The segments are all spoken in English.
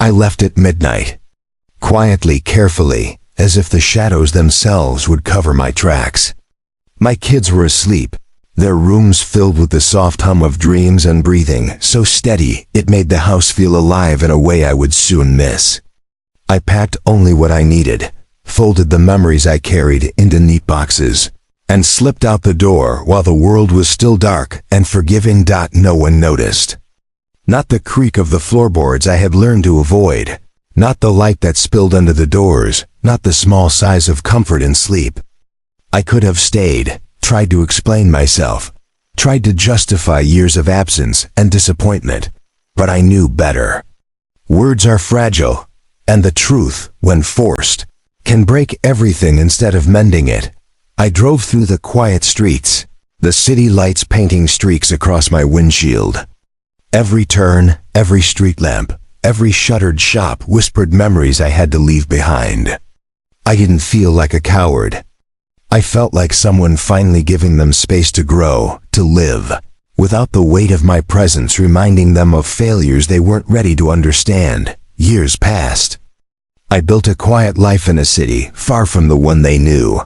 I left at midnight. Quietly, carefully, as if the shadows themselves would cover my tracks. My kids were asleep, their rooms filled with the soft hum of dreams and breathing so steady it made the house feel alive in a way I would soon miss. I packed only what I needed, folded the memories I carried into neat boxes, and slipped out the door while the world was still dark and forgiving. No one noticed. Not the creak of the floorboards I had learned to avoid, not the light that spilled under the doors, not the small sighs of comfort in sleep. I could have stayed, tried to explain myself, tried to justify years of absence and disappointment, but I knew better. Words are fragile, and the truth, when forced, can break everything instead of mending it. I drove through the quiet streets, the city lights painting streaks across my windshield. Every turn, every street lamp, every shuttered shop whispered memories I had to leave behind. I didn't feel like a coward. I felt like someone finally giving them space to grow, to live, without the weight of my presence reminding them of failures they weren't ready to understand. Years passed. I built a quiet life in a city far from the one they knew.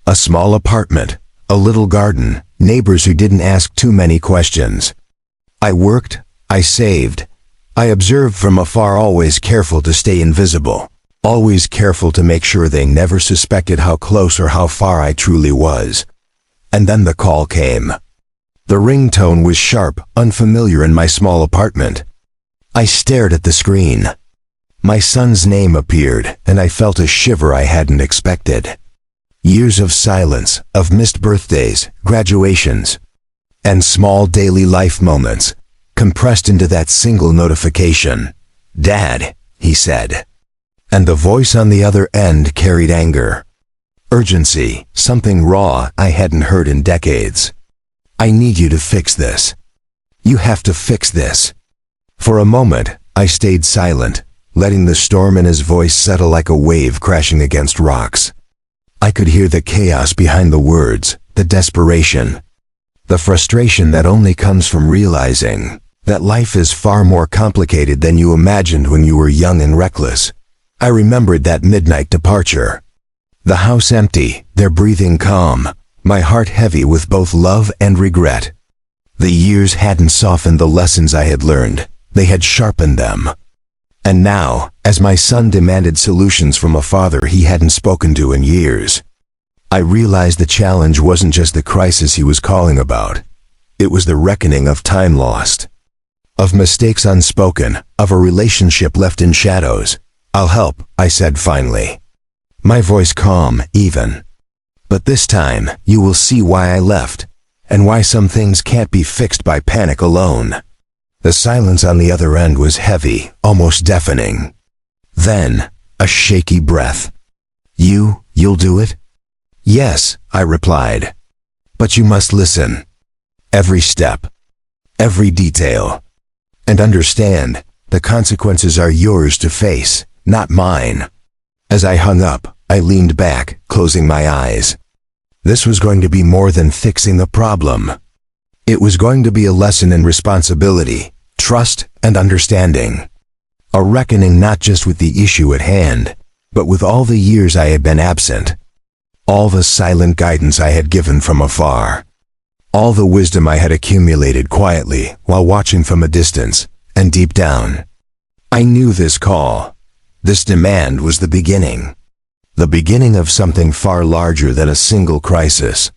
A small apartment, a little garden, neighbors who didn't ask too many questions. I worked, I saved, I observed from afar, always careful to stay invisible, always careful to make sure they never suspected how close or how far I truly was. And then the call came. The ringtone was sharp, unfamiliar in my small apartment. I stared at the screen. My son's name appeared, and I felt a shiver I hadn't expected. Years of silence, of missed birthdays, graduations, and small daily life moments, compressed into that single notification. "Dad," he said. And the voice on the other end carried anger. Urgency, something raw I hadn't heard in decades. "I need you to fix this. You have to fix this." For a moment, I stayed silent, letting the storm in his voice settle like a wave crashing against rocks. I could hear the chaos behind the words, the desperation, the frustration that only comes from realizing that life is far more complicated than you imagined when you were young and reckless. I remembered that midnight departure. The house empty, their breathing calm, my heart heavy with both love and regret. The years hadn't softened the lessons I had learned, they had sharpened them. And now, as my son demanded solutions from a father he hadn't spoken to in years, I realized the challenge wasn't just the crisis he was calling about. It was the reckoning of time lost, of mistakes unspoken, of a relationship left in shadows. "I'll help," I said finally, my voice calm, even. "But this time, you will see why I left, and why some things can't be fixed by panic alone." The silence on the other end was heavy, almost deafening. Then, a shaky breath. You'll do it?" "Yes," I replied. "But you must listen. Every step. Every detail. And understand, the consequences are yours to face, not mine." As I hung up, I leaned back, closing my eyes. This was going to be more than fixing the problem. It was going to be a lesson in responsibility, trust, and understanding. A reckoning not just with the issue at hand, but with all the years I had been absent. All the silent guidance I had given from afar. All the wisdom I had accumulated quietly while watching from a distance, and deep down, I knew this call, this demand was the beginning. The beginning of something far larger than a single crisis.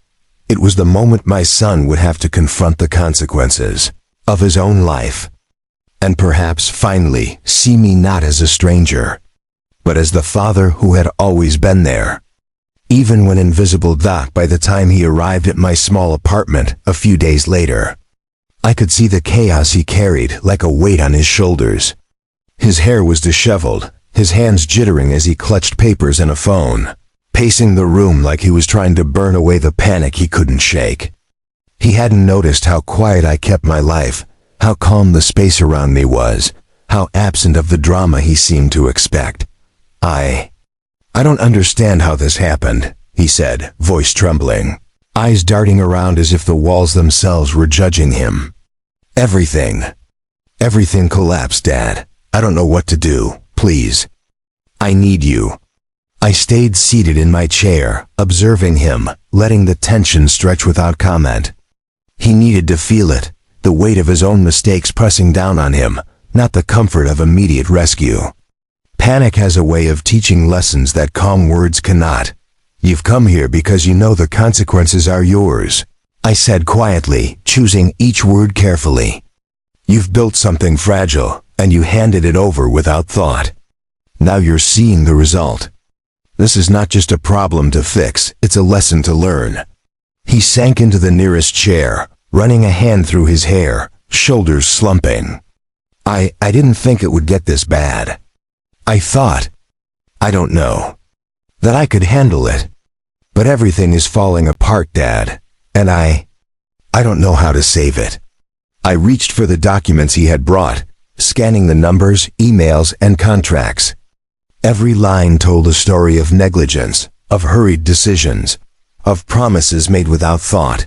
It was the moment my son would have to confront the consequences of his own life. And perhaps finally see me not as a stranger, but as the father who had always been there. Even when invisible. By the time he arrived at my small apartment a few days later, I could see the chaos he carried like a weight on his shoulders. His hair was disheveled, his hands jittering as he clutched papers and a phone, pacing the room like he was trying to burn away the panic he couldn't shake. He hadn't noticed how quiet I kept my life, how calm the space around me was, how absent of the drama he seemed to expect. I don't understand how this happened," he said, voice trembling, eyes darting around as if the walls themselves were judging him. Everything collapsed, Dad," I don't know what to do. Please. I need you. I stayed seated in my chair, observing him, letting the tension stretch without comment. He needed to feel it, the weight of his own mistakes pressing down on him, not the comfort of immediate rescue. Panic has a way of teaching lessons that calm words cannot. You've come here because you know the consequences are yours, I said quietly, choosing each word carefully. You've built something fragile, and you handed it over without thought. Now you're seeing the result. This is not just a problem to fix, it's a lesson to learn. He sank into the nearest chair, running a hand through his hair, shoulders slumping. I didn't think it would get this bad. I thought, I don't know, that I could handle it. But everything is falling apart, Dad, and I don't know how to save it. I reached for the documents he had brought, scanning the numbers, emails, and contracts. Every line told a story of negligence, of hurried decisions, of promises made without thought.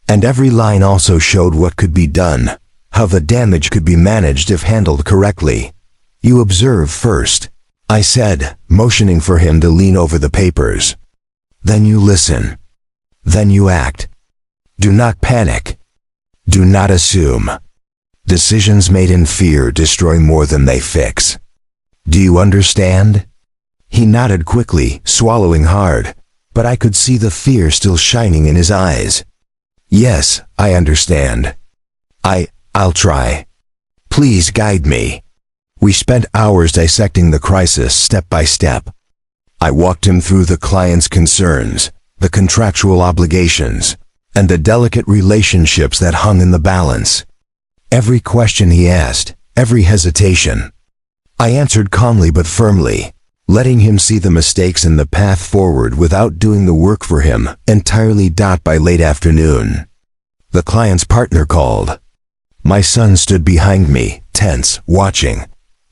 And every line also showed what could be done, how the damage could be managed if handled correctly. You observe first, I said, motioning for him to lean over the papers. Then you listen. Then you act. Do not panic. Do not assume. Decisions made in fear destroy more than they fix. Do you understand? He nodded quickly, swallowing hard, but I could see the fear still shining in his eyes. Yes, I understand. I'll try. Please guide me. We spent hours dissecting the crisis step by step. I walked him through the client's concerns, the contractual obligations, and the delicate relationships that hung in the balance. Every question he asked, every hesitation, I answered calmly but firmly, letting him see the mistakes in the path forward without doing the work for him entirely. By late afternoon, the client's partner called. My son stood behind me, tense, watching,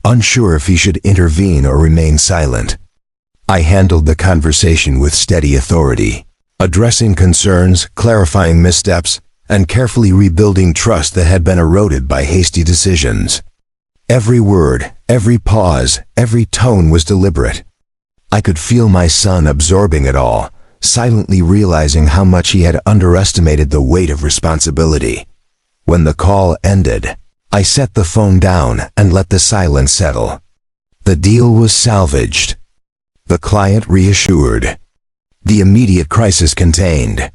unsure if he should intervene or remain silent. I handled the conversation with steady authority, addressing concerns, clarifying missteps, and carefully rebuilding trust that had been eroded by hasty decisions. Every word, every pause, every tone was deliberate. I could feel my son absorbing it all, silently realizing how much he had underestimated the weight of responsibility. When the call ended, I set the phone down and let the silence settle. The deal was salvaged. The client reassured. The immediate crisis contained.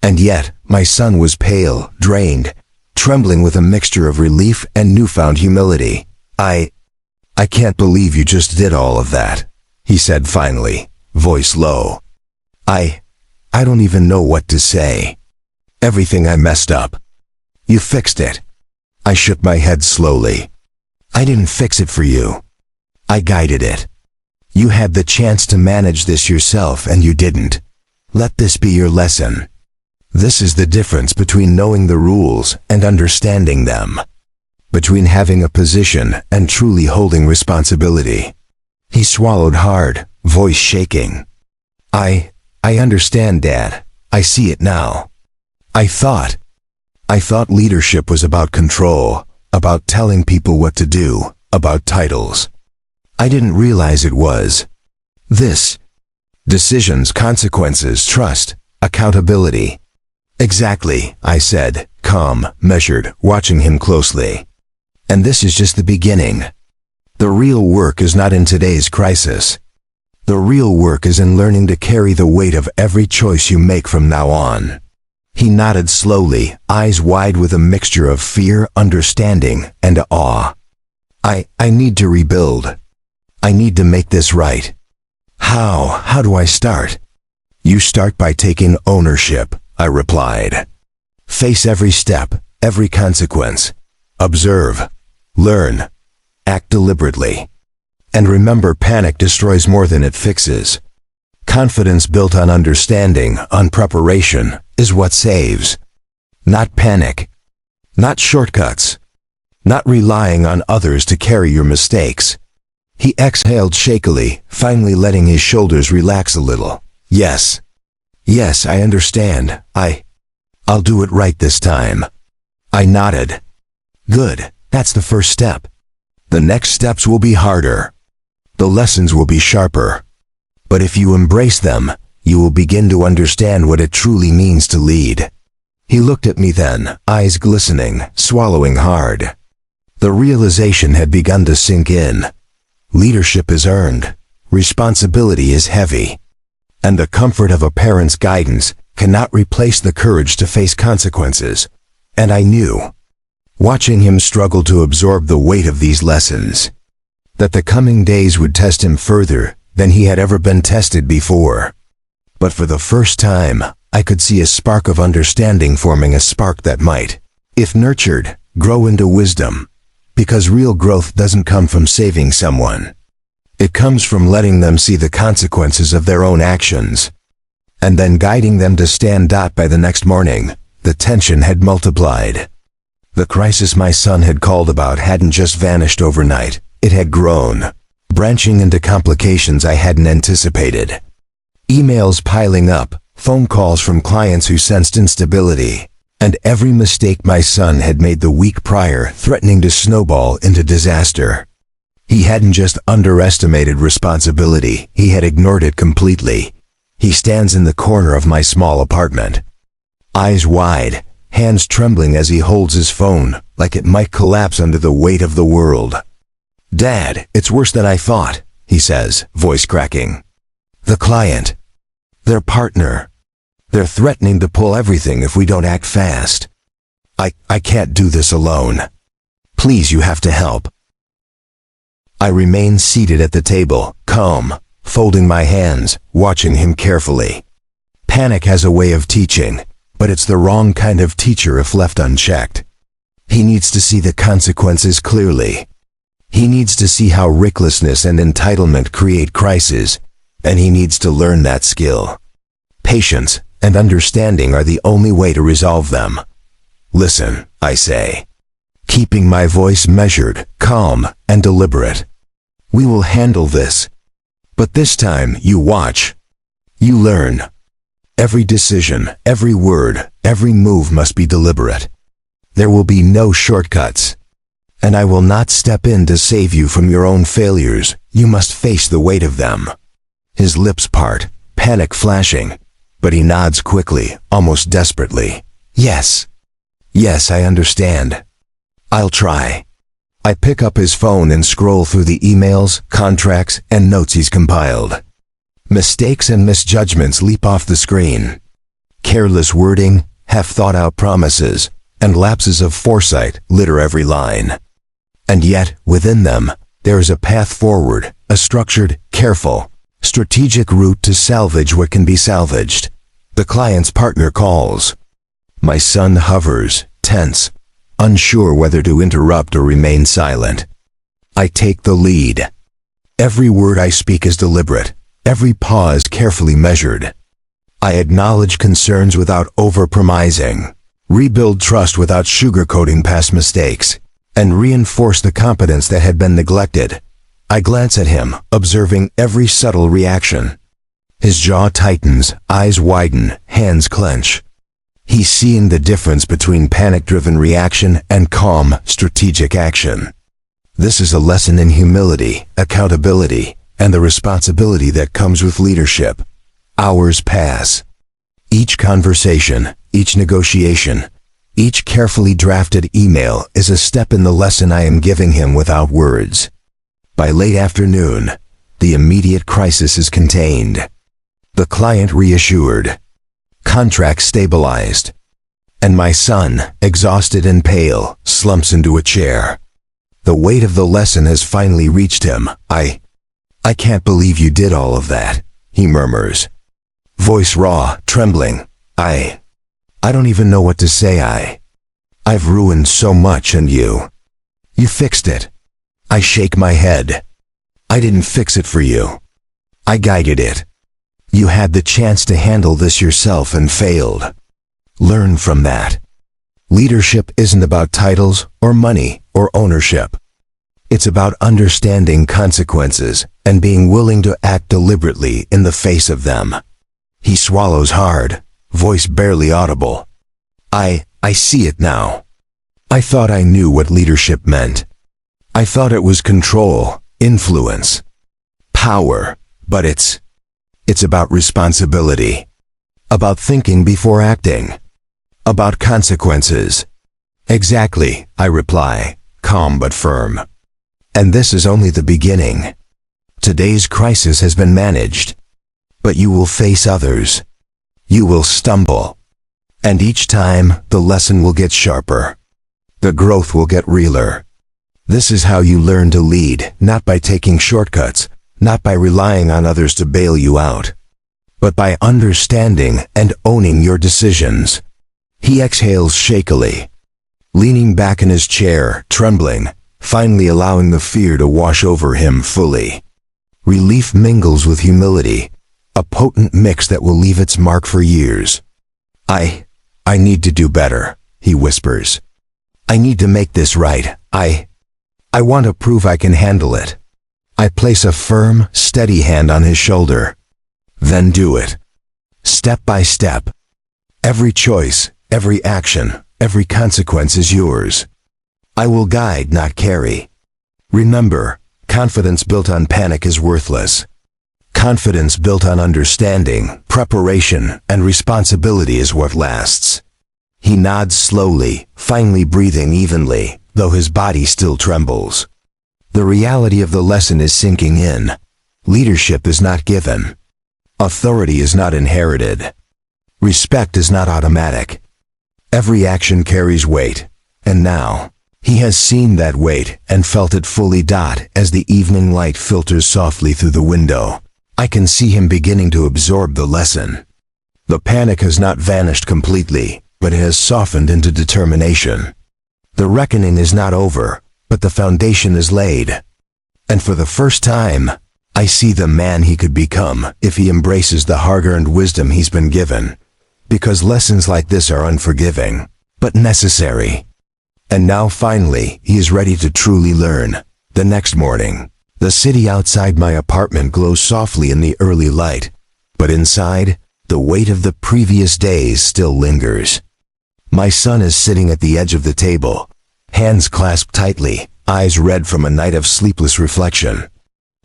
And yet, my son was pale, drained, trembling with a mixture of relief and newfound humility. I can't believe you just did all of that, he said finally, voice low. I don't even know what to say. Everything I messed up. You fixed it. I shook my head slowly. I didn't fix it for you. I guided it. You had the chance to manage this yourself and you didn't. Let this be your lesson. This is the difference between knowing the rules and understanding them. Between having a position and truly holding responsibility. He swallowed hard, voice shaking. I understand, Dad. I see it now. I thought leadership was about control, about telling people what to do, about titles. I didn't realize it was this. Decisions, consequences, trust, accountability. Exactly, I said, calm, measured, watching him closely. And this is just the beginning. The real work is not in today's crisis. The real work is in learning to carry the weight of every choice you make from now on. He nodded slowly, eyes wide with a mixture of fear, understanding, and awe. I need to rebuild. I need to make this right. How do I start? You start by taking ownership, I replied. Face every step, every consequence. Observe, learn, act deliberately. And remember, panic destroys more than it fixes. Confidence built on understanding, on preparation, is what saves. Not panic. Not shortcuts. Not relying on others to carry your mistakes. He exhaled shakily, finally letting his shoulders relax a little. Yes, I understand. I'll do it right this time. I nodded. Good, that's the first step. The next steps will be harder. The lessons will be sharper. But if you embrace them, you will begin to understand what it truly means to lead. He looked at me then, eyes glistening, swallowing hard. The realization had begun to sink in. Leadership is earned. Responsibility is heavy. And the comfort of a parent's guidance cannot replace the courage to face consequences. And I knew, watching him struggle to absorb the weight of these lessons, that the coming days would test him further than he had ever been tested before. But for the first time, I could see a spark of understanding forming, a spark that might, if nurtured, grow into wisdom. Because real growth doesn't come from saving someone. It comes from letting them see the consequences of their own actions, and then guiding them to stand. By the next morning, the tension had multiplied. The crisis my son had called about hadn't just vanished overnight, it had grown, branching into complications I hadn't anticipated. Emails piling up, phone calls from clients who sensed instability, and every mistake my son had made the week prior threatening to snowball into disaster. He hadn't just underestimated responsibility, he had ignored it completely. He stands in the corner of my small apartment, eyes wide, hands trembling as he holds his phone, like it might collapse under the weight of the world. "Dad, it's worse than I thought," he says, voice cracking. "The client, their partner, they're threatening to pull everything if we don't act fast. I can't do this alone. Please, you have to help." I remain seated at the table, calm, folding my hands, watching him carefully. Panic has a way of teaching, but it's the wrong kind of teacher if left unchecked. He needs to see the consequences clearly. He needs to see how recklessness and entitlement create crises, and he needs to learn that skill. Patience and understanding are the only way to resolve them. "Listen," I say, keeping my voice measured, calm, and deliberate. "We will handle this. But this time, you watch. You learn. Every decision, every word, every move must be deliberate. There will be no shortcuts. And I will not step in to save you from your own failures. You must face the weight of them." His lips part, panic flashing, but he nods quickly, almost desperately. "Yes. Yes, I understand. I'll try." I pick up his phone and scroll through the emails, contracts, and notes he's compiled. Mistakes and misjudgments leap off the screen. Careless wording, half-thought-out promises, and lapses of foresight litter every line. And yet, within them, there is a path forward, a structured, careful, strategic route to salvage what can be salvaged. The client's partner calls. My son hovers, tense, unsure whether to interrupt or remain silent. I take the lead. Every word I speak is deliberate, every pause carefully measured. I acknowledge concerns without overpromising, rebuild trust without sugarcoating past mistakes, and reinforce the competence that had been neglected. I glance at him, observing every subtle reaction. His jaw tightens, eyes widen, hands clench. He's seeing the difference between panic-driven reaction and calm, strategic action. This is a lesson in humility, accountability, and the responsibility that comes with leadership. Hours pass. Each conversation, each negotiation, each carefully drafted email is a step in the lesson I am giving him without words. By late afternoon, the immediate crisis is contained. The client reassured. Contract stabilized. And my son, exhausted and pale, slumps into a chair. The weight of the lesson has finally reached him. I can't believe you did all of that," he murmurs. Voice raw, trembling. I don't even know what to say. I've ruined so much, and you fixed it." I shake my head. "I didn't fix it for you. I guided it. You had the chance to handle this yourself and failed. Learn from that. Leadership isn't about titles or money or ownership. It's about understanding consequences and being willing to act deliberately in the face of them." He swallows hard, voice barely audible. I see it now. I thought I knew what leadership meant. I thought it was control, influence, power, but it's about responsibility, about thinking before acting, about consequences. Exactly, I reply, calm but firm. And this is only the beginning. Today's crisis has been managed, but you will face others. You will stumble. And each time, the lesson will get sharper. The growth will get realer. This is how you learn to lead, not by taking shortcuts, not by relying on others to bail you out, but by understanding and owning your decisions. He exhales shakily, leaning back in his chair, trembling, finally allowing the fear to wash over him fully. Relief mingles with humility, a potent mix that will leave its mark for years. I need to do better, he whispers. I need to make this right. I want to prove I can handle it. I place a firm, steady hand on his shoulder. Then do it. Step by step. Every choice, every action, every consequence is yours. I will guide, not carry. Remember, confidence built on panic is worthless. Confidence built on understanding, preparation, and responsibility is what lasts. He nods slowly, finally breathing evenly, though his body still trembles. The reality of the lesson is sinking in. Leadership is not given. Authority is not inherited. Respect is not automatic. Every action carries weight, and now, he has seen that weight and felt it fully. As the evening light filters softly through the window, I can see him beginning to absorb the lesson. The panic has not vanished completely, but it has softened into determination. The reckoning is not over, but the foundation is laid. And for the first time, I see the man he could become if he embraces the hard-earned wisdom he's been given. Because lessons like this are unforgiving, but necessary. And now finally, he is ready to truly learn. The next morning, the city outside my apartment glows softly in the early light, but inside, the weight of the previous days still lingers. My son is sitting at the edge of the table, hands clasped tightly, eyes red from a night of sleepless reflection.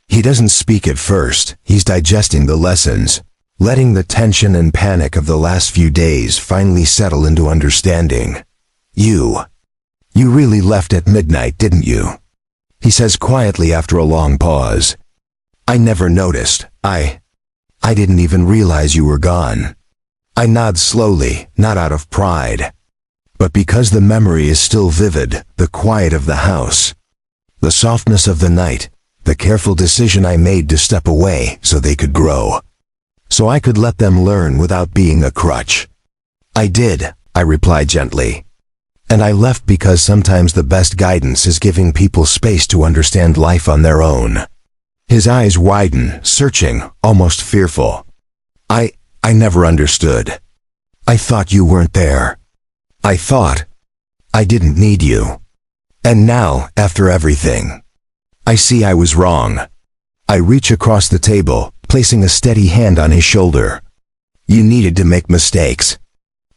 He doesn't speak at first, he's digesting the lessons, letting the tension and panic of the last few days finally settle into understanding. You really left at midnight, didn't you? He says quietly after a long pause. I never noticed. I didn't even realize you were gone. I nod slowly, not out of pride, but because the memory is still vivid, the quiet of the house, the softness of the night, the careful decision I made to step away so they could grow, so I could let them learn without being a crutch. I did, I replied gently. And I left because sometimes the best guidance is giving people space to understand life on their own. His eyes widen, searching, almost fearful. I never understood. I thought you weren't there. I thought I didn't need you. And now, after everything, I see I was wrong. I reach across the table, placing a steady hand on his shoulder. You needed to make mistakes.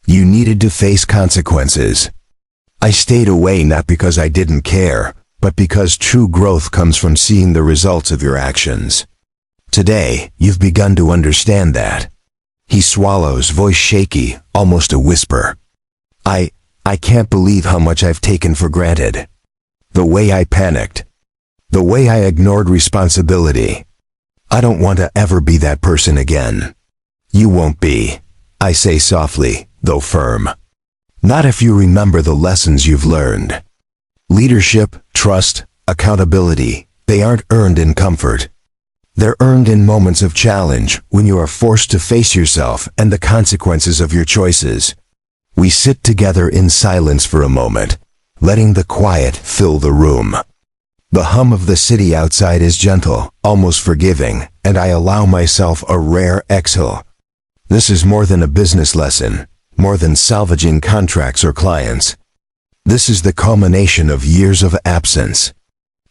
You needed to face consequences. I stayed away not because I didn't care, but because true growth comes from seeing the results of your actions. Today, you've begun to understand that. He swallows, voice shaky, almost a whisper. I can't believe how much I've taken for granted. The way I panicked. The way I ignored responsibility. I don't want to ever be that person again. You won't be, I say softly, though firm. Not if you remember the lessons you've learned. Leadership, trust, accountability, they aren't earned in comfort. They're earned in moments of challenge, when you are forced to face yourself and the consequences of your choices. We sit together in silence for a moment, letting the quiet fill the room. The hum of the city outside is gentle, almost forgiving, and I allow myself a rare exhale. This is more than a business lesson, more than salvaging contracts or clients. This is the culmination of years of absence,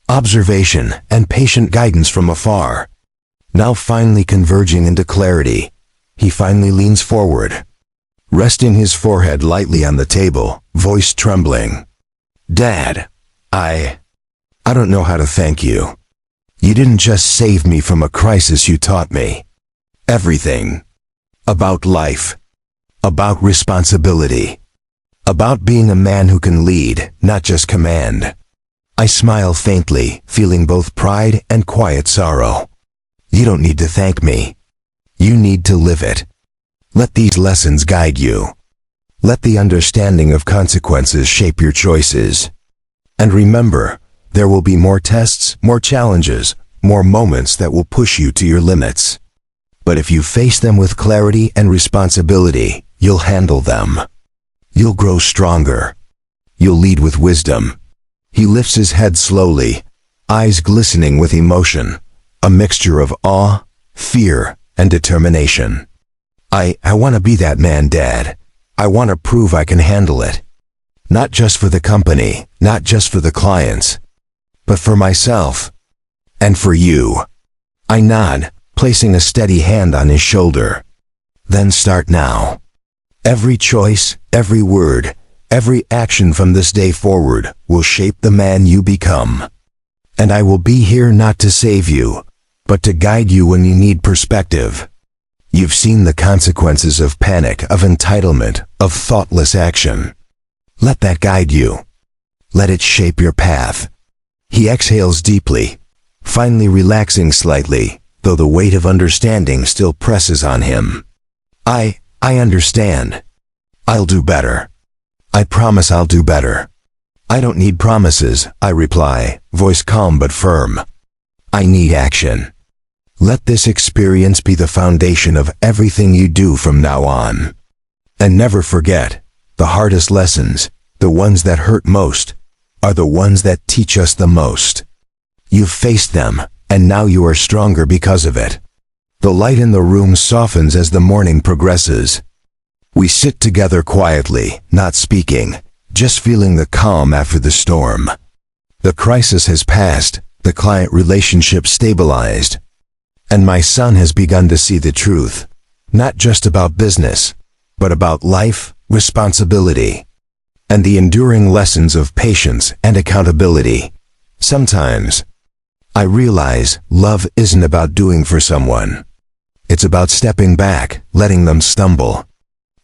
observation, and patient guidance from afar. Now finally converging into clarity, he finally leans forward, resting his forehead lightly on the table, voice trembling. Dad, I don't know how to thank you. You didn't just save me from a crisis, you taught me everything. About life. About responsibility. About being a man who can lead, not just command. I smile faintly, feeling both pride and quiet sorrow. You don't need to thank me. You need to live it. Let these lessons guide you. Let the understanding of consequences shape your choices. And remember, there will be more tests, more challenges, more moments that will push you to your limits. But if you face them with clarity and responsibility, you'll handle them. You'll grow stronger. You'll lead with wisdom. He lifts his head slowly, eyes glistening with emotion, a mixture of awe, fear, and determination. I want to be that man, Dad. I want to prove I can handle it. Not just for the company, not just for the clients, but for myself. And for you. I nod, placing a steady hand on his shoulder. Then start now. Every choice, every word, every action from this day forward will shape the man you become. And I will be here not to save you, but to guide you when you need perspective. You've seen the consequences of panic, of entitlement, of thoughtless action. Let that guide you. Let it shape your path. He exhales deeply, finally relaxing slightly, though the weight of understanding still presses on him. I understand. I'll do better. I promise I'll do better. I don't need promises, I reply, voice calm but firm. I need action. Let this experience be the foundation of everything you do from now on. And never forget, the hardest lessons, the ones that hurt most, are the ones that teach us the most. You've faced them, and now you are stronger because of it. The light in the room softens as the morning progresses. We sit together quietly, not speaking, just feeling the calm after the storm. The crisis has passed, the client relationship stabilized, and my son has begun to see the truth, not just about business, but about life, responsibility, and the enduring lessons of patience and accountability. Sometimes, I realize love isn't about doing for someone. It's about stepping back, letting them stumble,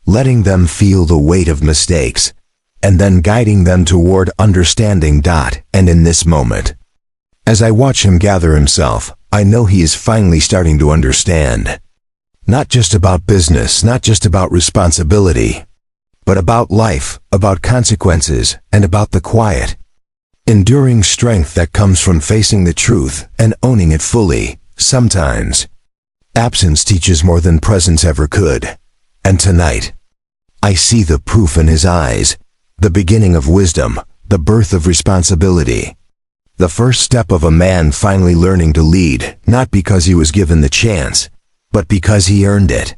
letting them feel the weight of mistakes, and then guiding them toward understanding. And in this moment, as I watch him gather himself, I know he is finally starting to understand. Not just about business, not just about responsibility, but about life, about consequences, and about the quiet, enduring strength that comes from facing the truth and owning it fully. Sometimes, absence teaches more than presence ever could. And tonight, I see the proof in his eyes, the beginning of wisdom, the birth of responsibility. The first step of a man finally learning to lead, not because he was given the chance, but because he earned it.